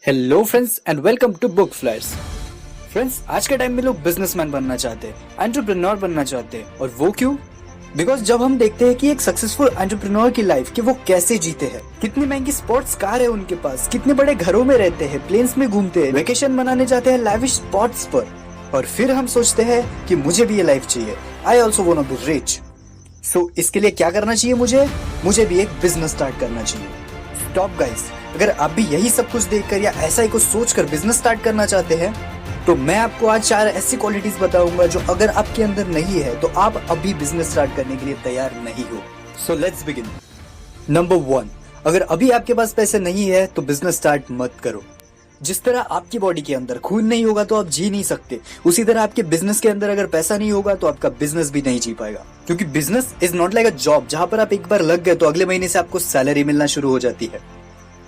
Hello friends and welcome to book flash. Friends, आज के time में लोग बिजनेसमैन बनना चाहते हैं, एंटरप्रेन्योर बनना चाहते हैं। और वो क्यों? बिकॉज जब हम देखते हैं कि एक सक्सेसफुल एंटरप्रेन्योर की लाइफ कि वो कैसे जीते हैं, कितनी महंगी स्पोर्ट्स कार है उनके पास, कितने बड़े घरों में रहते हैं, प्लेन्स में घूमते हैं, वेकेशन मनाने जाते हैं लैविश स्पॉट्स पर, और फिर हम सोचते हैं कि मुझे भी ये लाइफ चाहिए, I also want to be rich. So इसके लिए क्या करना चाहिए? मुझे भी एक बिजनेस स्टार्ट करना चाहिए। स्टॉप गाइस, अगर आप भी यही सब कुछ देखकर या ऐसा ही कुछ सोचकर बिजनेस स्टार्ट करना चाहते हैं तो मैं आपको आज 4 ऐसी क्वालिटीज बताऊंगा जो अगर आपके अंदर नहीं है तो आप अभी बिजनेस स्टार्ट करने के लिए तैयार नहीं हो। So let's begin. नंबर 1, अगर अभी आपके पास पैसे नहीं है तो बिजनेस स्टार्ट मत करो। जिस तरह आपकी बॉडी के अंदर खून नहीं होगा तो आप जी नहीं सकते, उसी तरह आपके बिजनेस के अंदर अगर पैसा नहीं होगा तो आपका बिजनेस भी नहीं जी पाएगा। क्योंकि business is not like a job जहां पर आप एक बार लग गए तो अगले महीने से आपको सैलरी मिलना शुरू हो जाती है।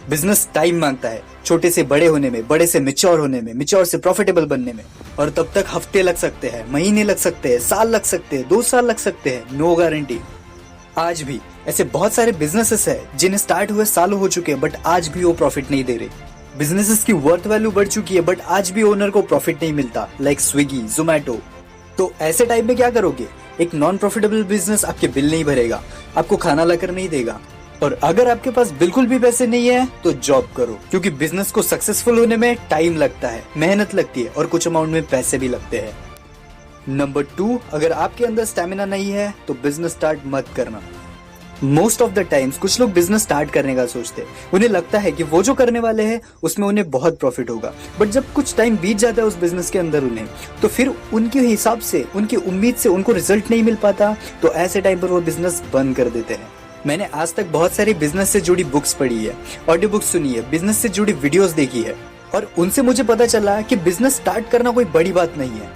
बिजनेस टाइम मांगता है, छोटे से बड़े होने में, बड़े से मैच्योर होने में, मैच्योर से प्रॉफिटेबल बनने में। और तब तक हफ्ते लग सकते हैं, महीने लग सकते हैं, साल लग सकते हैं, 2 साल लग सकते हैं, नो गारंटी। आज भी ऐसे बहुत सारे बिजनेसेस हैं जिन्हें स्टार्ट हुए सालों हो चुके हैं बट आज भी वो प्रॉफिट नहीं दे रहे। बिजनेसेस की वर्थ वैल्यू बढ़ चुकी है बट आज भी ओनर को प्रॉफिट नहीं मिलता, लाइक स्विगी, जोमैटो। तो ऐसे टाइम में क्या करोगे? एक नॉन प्रॉफिटेबल बिजनेस आपके बिल नहीं भरेगा, आपको खाना लाकर नहीं देगा। और अगर आपके पास बिल्कुल भी पैसे नहीं है तो जॉब करो, क्योंकि बिजनेस को सक्सेसफुल होने में टाइम लगता है, मेहनत लगती है और कुछ अमाउंट में पैसे भी लगते हैं। नंबर 2, अगर आपके अंदर स्टेमिना नहीं है तो बिजनेस स्टार्ट मत करना। मोस्ट ऑफ द टाइम्स कुछ लोग बिजनेस स्टार्ट करने का सोचते हैं, उन्हें लगता है कि वो जो करने वाले हैं उसमें उन्हें बहुत प्रॉफिट होगा। बट जब कुछ टाइम बीत जाता है उस बिजनेस के अंदर उन्हें, तो फिर उनके हिसाब से, उनकी उम्मीद से उनको रिजल्ट नहीं मिल पाता, तो ऐसे टाइम पर वो बिजनेस बंद कर देते हैं। मैंने आज तक बहुत सारी बिजनेस से जुड़ी बुक्स पढ़ी है, ऑडियो बुक्स सुनी है, बिजनेस से जुड़ी वीडियोस देखी है, और उनसे मुझे पता चला कि बिजनेस स्टार्ट करना कोई बड़ी बात नहीं है।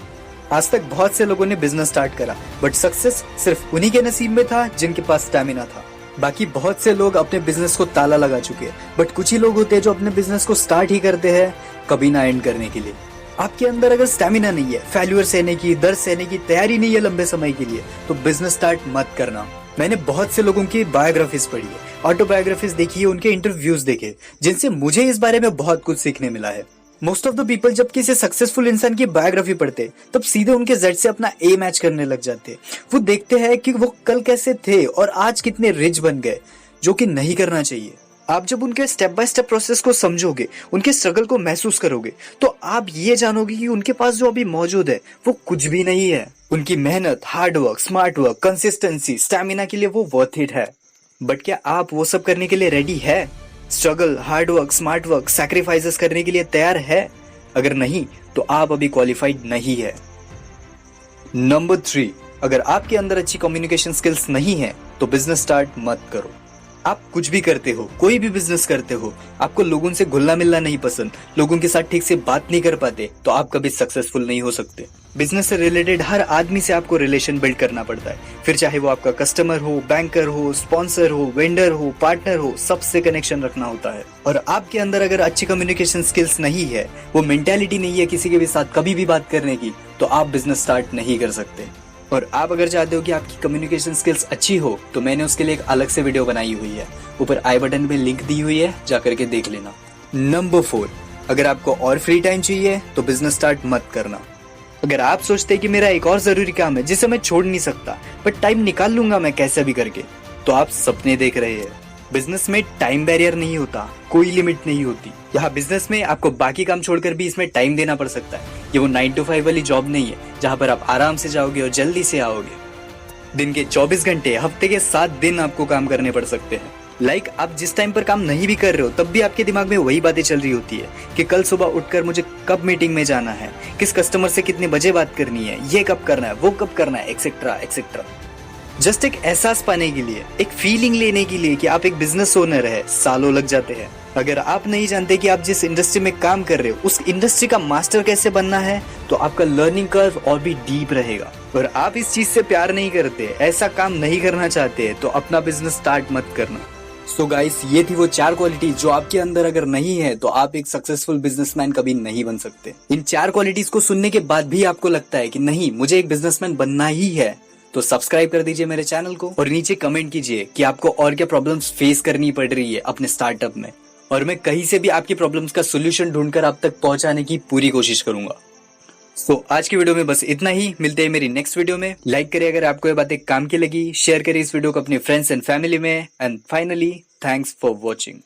आज तक बहुत से लोगों ने बिजनेस स्टार्ट करा बट सक्सेस सिर्फ उन्हीं के नसीब में था जिनके पास स्टैमिना था। बाकी बहुत से लोग अपने बिजनेस को ताला लगा चुके हैं, बट कुछ ही लोग होते हैं जो अपने बिजनेस को स्टार्ट ही करते हैं, कभी ना एंड करने के लिए। आपके अंदर अगर स्टैमिना नहीं है, फेल्यूर सहने की, दर्द सहने की तैयारी नहीं है लंबे समय के लिए, तो बिजनेस स्टार्ट मत करना। मैंने बहुत से लोगों की बायोग्राफीज पढ़ी है, ऑटोबायोग्राफीज देखी है, उनके इंटरव्यूज देखे, जिनसे मुझे इस बारे में बहुत कुछ सीखने मिला है। मोस्ट ऑफ द पीपल जब किसी सक्सेसफुल इंसान की बायोग्राफी पढ़ते तब सीधे उनके जेड से अपना ए मैच करने लग जाते। वो देखते हैं कि वो कल कैसे थे और आज कितने रिच बन गए, जो कि नहीं करना चाहिए। आप जब उनके स्टेप बाय स्टेप प्रोसेस को समझोगे, उनके स्ट्रगल को महसूस करोगे, तो आप ये जानोगे कि उनके पास जो अभी मौजूद है वो कुछ भी नहीं है। उनकी मेहनत, hard work, smart work, consistency, stamina के लिए वो वर्थ इट है। बट क्या आप वो सब करने के लिए रेडी है? Struggle, hard work, smart work, sacrifices करने के लिए तैयार है? अगर नहीं तो आप अभी क्वालिफाइड नहीं है। नंबर 3, अगर आपके अंदर अच्छी कम्युनिकेशन स्किल्स नहीं है तो बिजनेस स्टार्ट मत करो। आप कुछ भी करते हो, कोई भी बिजनेस करते हो, आपको लोगों से घुलना मिलना नहीं पसंद, लोगों के साथ ठीक से बात नहीं कर पाते, तो आप कभी सक्सेसफुल नहीं हो सकते। बिजनेस से रिलेटेड हर आदमी से आपको रिलेशन बिल्ड करना पड़ता है, फिर चाहे वो आपका कस्टमर हो, बैंकर हो, स्पॉन्सर हो, वेंडर हो, पार्टनर हो, सबसे कनेक्शन रखना होता है। और आपके अंदर अगर अच्छी कम्युनिकेशन स्किल्स नहीं है, वो मेंटालिटी नहीं है किसी के भी साथ कभी भी बात करने की, तो आप बिजनेस स्टार्ट नहीं कर सकते। और आप अगर चाहते हो कि आपकी कम्युनिकेशन स्किल्स अच्छी हो तो मैंने उसके लिए एक अलग से वीडियो बनाई हुई है, ऊपर आई बटन में लिंक दी हुई है, जाकर के देख लेना। नंबर 4, अगर आपको और फ्री टाइम चाहिए तो बिजनेस स्टार्ट मत करना। अगर आप सोचते हैं कि मेरा एक और जरूरी काम है जिसे मैं छोड़ नहीं सकता बट टाइम निकाल लूंगा मैं कैसे भी करके, तो आप सपने देख रहे हैं। बिजनेस में टाइम बैरियर नहीं होता, कोई लिमिट नहीं होती। यहाँ बिजनेस में आपको बाकी काम छोड़कर भी इसमें टाइम देना पड़ सकता है। ये वो 9 to 5 वाली जॉब नहीं है जहाँ पर आप आराम से जाओगे और जल्दी से आओगे। दिन के 24 घंटे, हफ्ते के 7 दिन आपको काम करने पड़ सकते हैं। लाइक आप जिस टाइम पर काम नहीं भी कर रहे हो तब भी आपके दिमाग में वही बातें चल रही होती है कि कल सुबह उठकर मुझे कब मीटिंग में जाना है, किस कस्टमर से कितने बजे बात करनी है, ये कब करना है, वो कब करना है, एक्सेट्रा एक्सेट्रा। जस्ट एक एहसास पाने के लिए, एक फीलिंग लेने के लिए कि आप एक बिजनेस ओनर है, सालों लग जाते हैं। अगर आप नहीं जानते कि आप जिस इंडस्ट्री में काम कर रहे हो उस इंडस्ट्री का मास्टर कैसे बनना है, तो आपका लर्निंग कर्व और भी डीप रहेगा। और आप इस चीज से प्यार नहीं करते, ऐसा काम नहीं करना चाहते, तो अपना बिजनेस स्टार्ट मत करना। सो गाइस, ये थी वो 4 क्वालिटीज जो आपके अंदर अगर नहीं है तो आप एक सक्सेसफुल बिजनेसमैन कभी नहीं बन सकते। इन 4 क्वालिटीज को सुनने के बाद भी आपको लगता है कि नहीं, मुझे एक बिजनेसमैन बनना ही है, तो सब्सक्राइब कर दीजिए मेरे चैनल को और नीचे कमेंट कीजिए कि आपको और क्या प्रॉब्लम्स फेस करनी पड़ रही है अपने स्टार्टअप में। और मैं कहीं से भी आपकी प्रॉब्लम्स का सोल्यूशन ढूंढकर आप तक पहुंचाने की पूरी कोशिश करूंगा। आज की वीडियो में बस इतना ही। मिलते हैं मेरी नेक्स्ट वीडियो में। लाइक करिए अगर आपको ये बातें काम की लगी, शेयर करिए इस वीडियो को अपने फ्रेंड्स एंड फैमिली में, and finally thanks for watching.